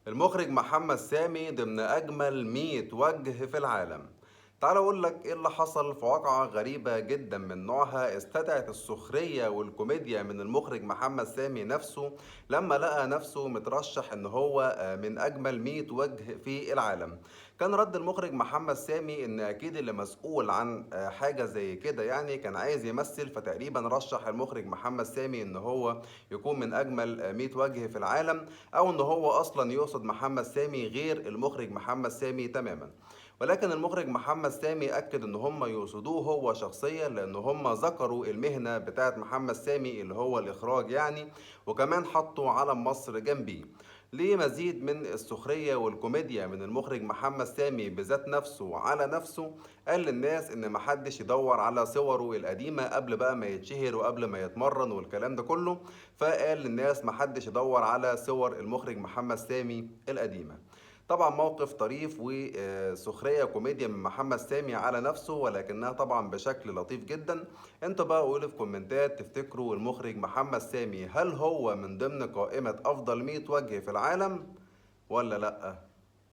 المخرج محمد سامي ضمن أجمل 100 وجه في العالم. تعال أقول لك إيه اللي حصل في واقعة غريبة جدا من نوعها استدعت السخرية والكوميديا من المخرج محمد سامي نفسه لما لقى نفسه مترشح إن هو من أجمل 100 وجه في العالم. كان رد المخرج محمد سامي إن أكيد اللي مسؤول عن حاجة زي كده يعني كان عايز يمثل، فتقريبا رشح المخرج محمد سامي إن هو يكون من أجمل 100 وجه في العالم، او ان هو اصلا يقصد محمد سامي غير المخرج محمد سامي تماما. ولكن المخرج محمد سامي اكد ان هم يقصدوه هو شخصيا، لان هم ذكروا المهنة بتاعت محمد سامي اللي هو الاخراج يعني، وكمان حطوا علم مصر جنبيه. لمزيد من السخرية والكوميديا من المخرج محمد سامي بذات نفسه على نفسه، قال للناس ان محدش يدور على صوره القديمة قبل بقى ما يتشهر وقبل ما يتمرن والكلام ده كله. فقال للناس محدش يدور على صور المخرج محمد سامي القديمة. طبعا موقف طريف وسخرية كوميديا من محمد سامي على نفسه، ولكنها طبعا بشكل لطيف جدا. انتوا بقى قولوا في كومنتات، تفتكروا المخرج محمد سامي هل هو من ضمن قائمة افضل 100 وجه في العالم ولا لأ؟